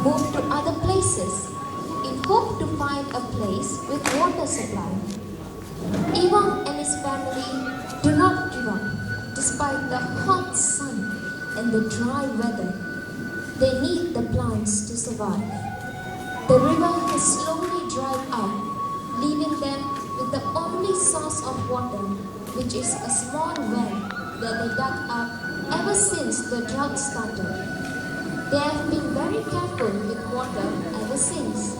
moved to other places in hope to find a place with water supply. Ivan and his family do not give up despite the hot sun and the dry weather. They need the plants to survive. The river has slowly dried up, leaving them with the only source of water, which is a small well that they dug up ever since the drought started. They have been very careful with water ever since.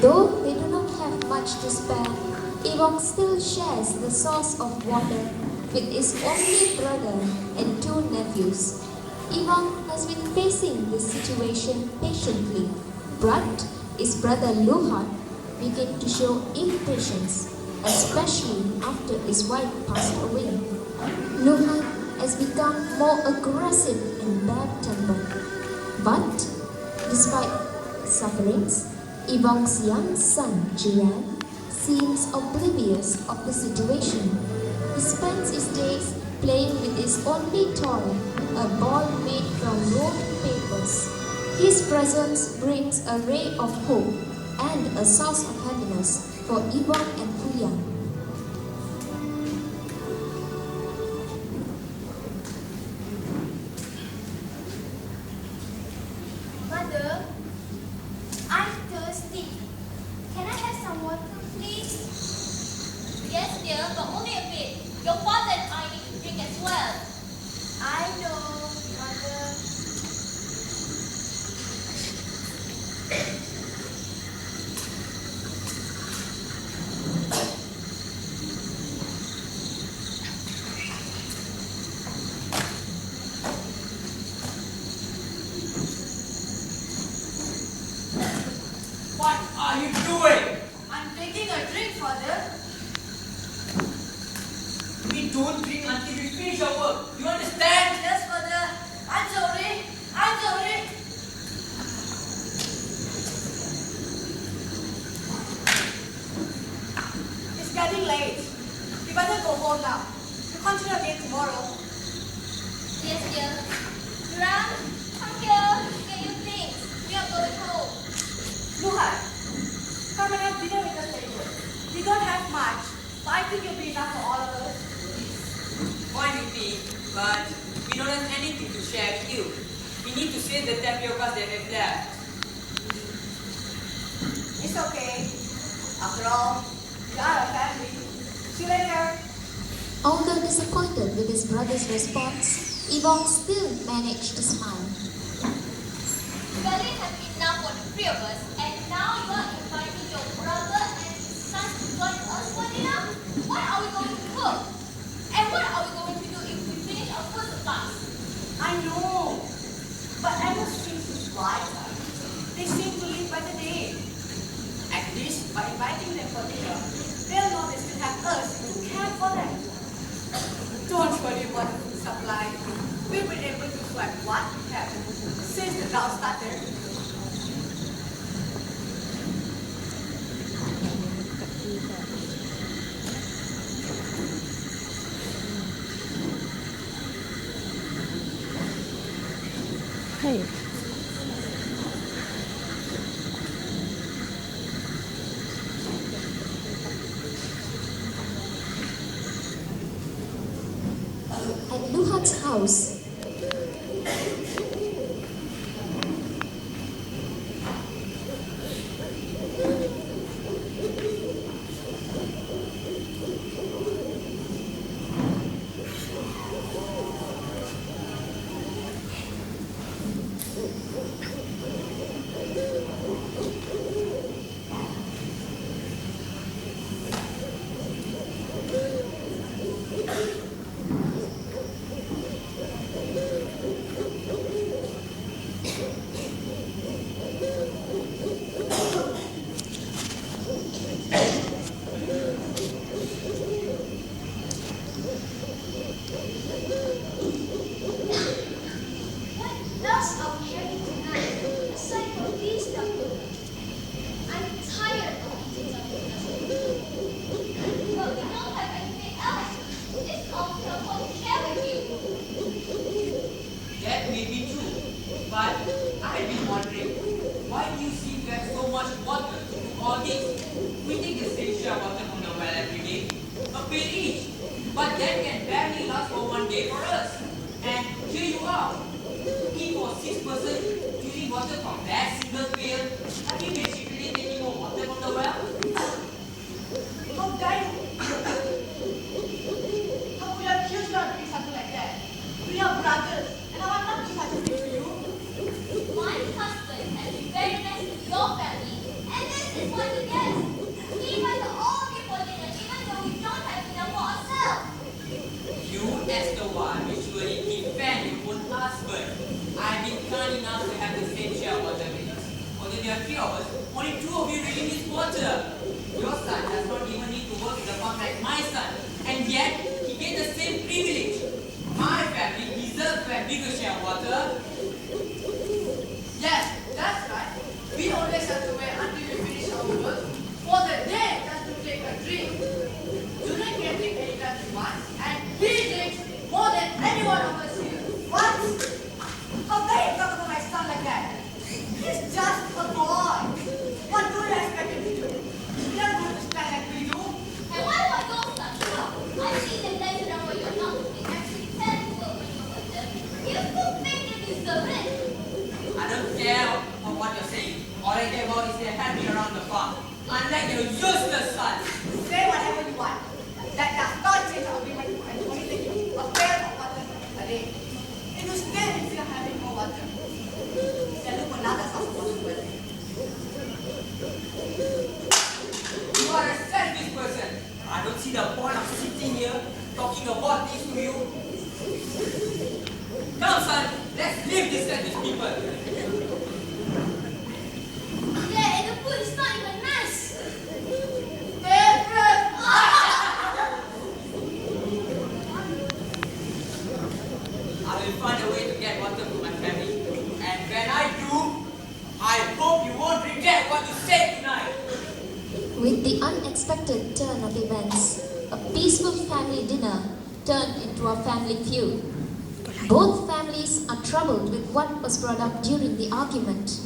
Though they do not have much to spare, Ivan still shares the source of water with his only brother and 2 nephews. Ivan has been facing this situation patiently, but his brother Luhat began to show impatience, especially after his wife passed away. Luhat has become more aggressive and bad-tempered. But despite sufferings, Ivan's young son Jiran seems oblivious of the situation. He spends his days playing with his only toy, a ball made from rolled papers. His presence brings a ray of hope and a source of happiness for Ivan and Puya. Mother, I'm thirsty. Can I have some water, please? Yes, dear, but only a bit. Your father and I need to drink as well. I know, Mother. What are you doing? I'm taking a drink, Father. We don't drink until we finish our work. You understand? Yes, Father. I'm sorry. I'm sorry. It's getting late. We better go home now. We'll continue again tomorrow. Yes, dear. Duran, come here. Get your things. We are going home. Luhan, come and have dinner with us later. We don't have much, but I think it'll be enough for all of us. Fine with me, but we don't have anything to share with you. We need to save the tapiocas that we have left. It's okay. After all, we are a family. See you later. Although disappointed with his brother's response, Ivan still managed to smile. We barely have enough for the 3 of us, and now you are inviting your brother and his sons to join us for dinner? What are we going to cook? And what are we going to do if we finish our first class? I know. But ever since his wife, they seem to live by the day. At least by inviting them for dinner, they'll know they still have us to care for them. Don't worry about the food supply. We've been able to survive what we have since the drought started. Hey. At Luhat's house, water from that single pail? Have you been secretly taking more water from the well? How dare you? How could you accuse me of doing something like that? We are brothers, and I will not do such a thing to you. My husband has been very nice to your family, and this is what he gets. He invited all of you for dinner, even though we don't have enough for ourselves. You, as the wife, will surely defend your own husband. I've been kind enough to have the same share of water with us. Although there are 3 of us, only 2 of you really need water. Your son does not even need to work in the farm like my son, and yet he gets the same privilege. My family deserves to have bigger share of water. Yes, that's right. We always have to wait until we finish our work for the day just to take a drink. Julian can drink anytime he wants, and he drinks more than any one of us here. What? How dare you talk about my son like that? He's just a boy. What do you expect him to do? He doesn't understand like we do. And what about your son? I see them later around where you're not looking, actually tell you what when you're with them. You still think you deserve it. I don't care of what you're saying. All I care about is they're happy around the farm. Unlike your useless sons. Say whatever you want. That does not change our agreement to only take a pail of water a day. If you still insist on having more water, then look for another source of water for you. You are a selfish person. I don't see the point of sitting here talking about this to you. Come, son, let's leave these selfish people. Yeah, and the food is not even nice. Different! I will find a way to get water for my family. And when I do, I hope you won't regret what you said tonight. With the unexpected turn of events, a peaceful family dinner turned into a family feud. Both families are troubled with what was brought up during the argument.